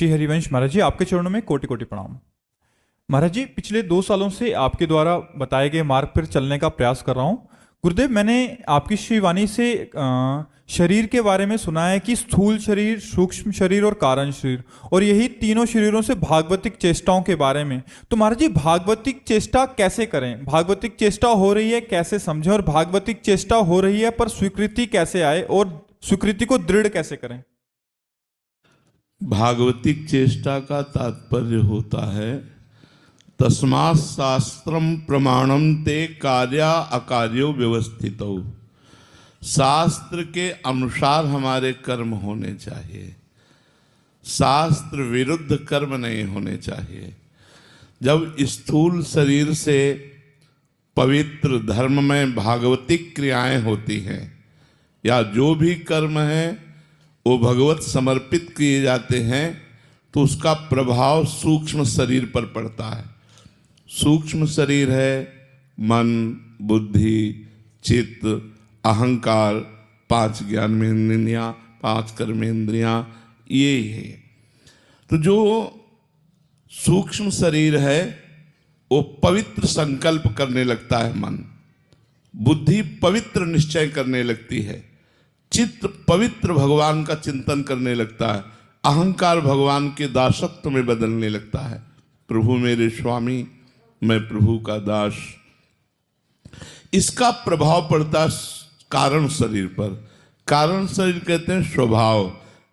श्री हरिवंश महाराज जी, आपके चरणों में कोटि कोटि प्रणाम। महाराज जी, पिछले 2 सालों से आपके द्वारा बताए गए मार्ग पर चलने का प्रयास कर रहा हूँ। गुरुदेव, मैंने आपकी श्री वाणी से शरीर के बारे में सुना है कि स्थूल शरीर, सूक्ष्म शरीर और कारण शरीर, और यही तीनों शरीरों से भागवतिक चेष्टाओं के बारे में। तो महाराज जी, भागवतिक चेष्टा कैसे करें? भागवतिक चेष्टा हो रही है कैसे समझें? और भागवतिक चेष्टा हो रही है पर स्वीकृति कैसे आए और स्वीकृति को दृढ़ कैसे करें? भागवतिक चेष्टा का तात्पर्य होता है तस्मात् शास्त्रम प्रमाणम ते कार्या अकार्यो व्यवस्थितौ। शास्त्र के अनुसार हमारे कर्म होने चाहिए, शास्त्र विरुद्ध कर्म नहीं होने चाहिए। जब स्थूल शरीर से पवित्र धर्म में भागवतिक क्रियाएं होती हैं या जो भी कर्म है वो भगवत समर्पित किए जाते हैं, तो उसका प्रभाव सूक्ष्म शरीर पर पड़ता है। सूक्ष्म शरीर है मन, बुद्धि, चित्त, अहंकार, 5 ज्ञानेंद्रियां, 5 कर्मेंद्रियां, ये है। तो जो सूक्ष्म शरीर है वो पवित्र संकल्प करने लगता है, मन, बुद्धि पवित्र निश्चय करने लगती है, चित्त पवित्र भगवान का चिंतन करने लगता है, अहंकार भगवान के दासत्व में बदलने लगता है। प्रभु मेरे स्वामी, मैं प्रभु का दास। इसका प्रभाव पड़ता है कारण शरीर पर। कारण शरीर कहते हैं स्वभाव।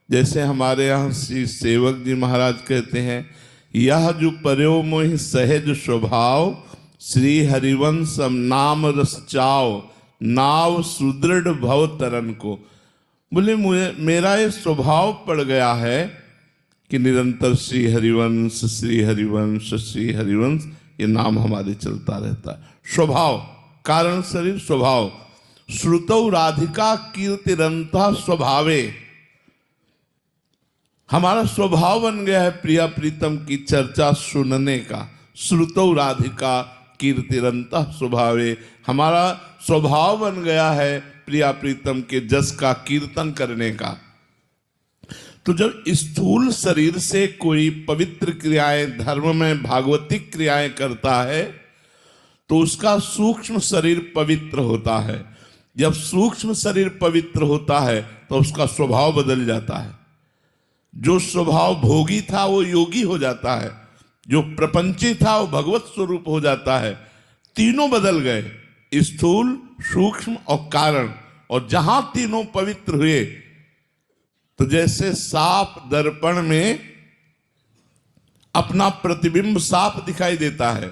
जैसे हमारे यहाँ श्री सेवक जी महाराज कहते हैं, यह जो पर्यो मोहि सहज स्वभाव, श्री हरिवंश नाम रस चाव, नाव सुदृढ़ भव तरन को। बोले मेरा ये स्वभाव पड़ गया है कि निरंतर श्री हरिवंश, श्री हरिवंश, श्री हरिवंश, ये नाम हमारे चलता रहता है। स्वभाव, कारण शरीर स्वभाव। श्रुतौ राधिका कीर्तिरंता स्वभावे। हमारा स्वभाव बन गया है प्रिया प्रीतम की चर्चा सुनने का। श्रुतौ राधिका कीर्तिरंता स्वभावे, हमारा स्वभाव बन गया है प्रिया प्रीतम के जस का कीर्तन करने का। तो जब स्थूल शरीर से कोई पवित्र क्रियाएं, धर्म में भागवतिक क्रियाएं करता है, तो उसका सूक्ष्म शरीर पवित्र होता है। जब सूक्ष्म शरीर पवित्र होता है तो उसका स्वभाव बदल जाता है। जो स्वभाव भोगी था वो योगी हो जाता है, जो प्रपंची था वो भगवत स्वरूप हो जाता है। तीनों बदल गए, स्थूल, सूक्ष्म और कारण। और जहां तीनों पवित्र हुए, तो जैसे साफ दर्पण में अपना प्रतिबिंब साफ दिखाई देता है,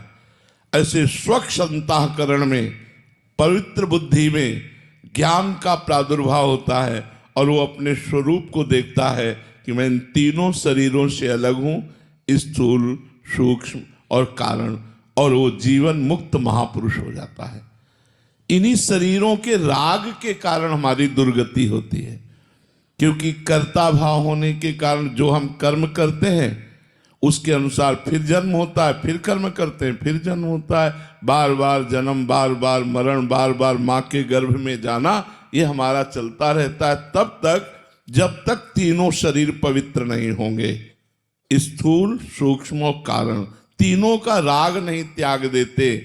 ऐसे स्वच्छ अंतःकरण में, पवित्र बुद्धि में ज्ञान का प्रादुर्भाव होता है और वो अपने स्वरूप को देखता है कि मैं इन तीनों शरीरों से अलग हूं, स्थूल, सूक्ष्म और कारण, और वो जीवन मुक्त महापुरुष हो जाता है। इन्हीं शरीरों के राग के कारण हमारी दुर्गति होती है, क्योंकि कर्ता भाव होने के कारण जो हम कर्म करते हैं उसके अनुसार फिर जन्म होता है, फिर कर्म करते हैं, फिर जन्म होता है, बार बार जन्म, बार बार मरण, बार बार माँ के गर्भ में जाना, ये हमारा चलता रहता है तब तक जब तक तीनों शरीर पवित्र नहीं होंगे। स्थूल, सूक्ष्म और कारण तीनों का राग नहीं त्याग देते,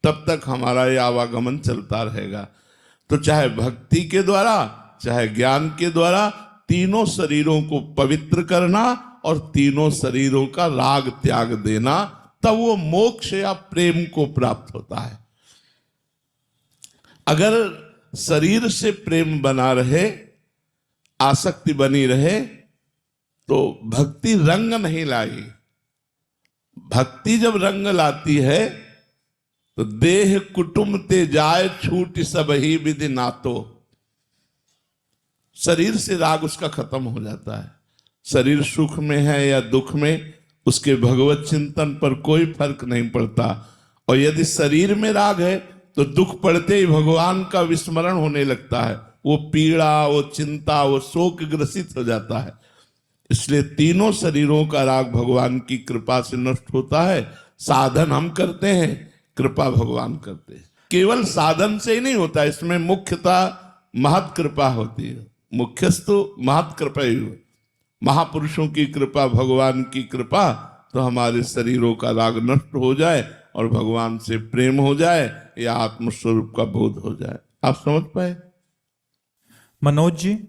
तब तक हमारा ये आवागमन चलता रहेगा। तो चाहे भक्ति के द्वारा, चाहे ज्ञान के द्वारा, तीनों शरीरों को पवित्र करना और तीनों शरीरों का राग त्याग देना, तब वो मोक्ष या प्रेम को प्राप्त होता है। अगर शरीर से प्रेम बना रहे, आसक्ति बनी रहे, तो भक्ति रंग नहीं लाई। भक्ति जब रंग लाती है तो देह कुटुंब ते जाए छूट सब ही विधि नातो। शरीर से राग उसका खत्म हो जाता है। शरीर सुख में है या दुख में, उसके भगवत चिंतन पर कोई फर्क नहीं पड़ता। और यदि शरीर में राग है तो दुख पड़ते ही भगवान का विस्मरण होने लगता है, वो पीड़ा, वो चिंता, वो शोक ग्रसित हो जाता है। इसलिए तीनों शरीरों का राग भगवान की कृपा से नष्ट होता है। साधन हम करते हैं, कृपा भगवान करते हैं। केवल साधन से ही नहीं होता, इसमें मुख्यतः महत कृपा होती है। मुख्यस्तु महत कृपा ही महापुरुषों की कृपा, भगवान की कृपा, तो हमारे शरीरों का राग नष्ट हो जाए और भगवान से प्रेम हो जाए या आत्मस्वरूप का बोध हो जाए। आप समझ पाए? मनोज जी,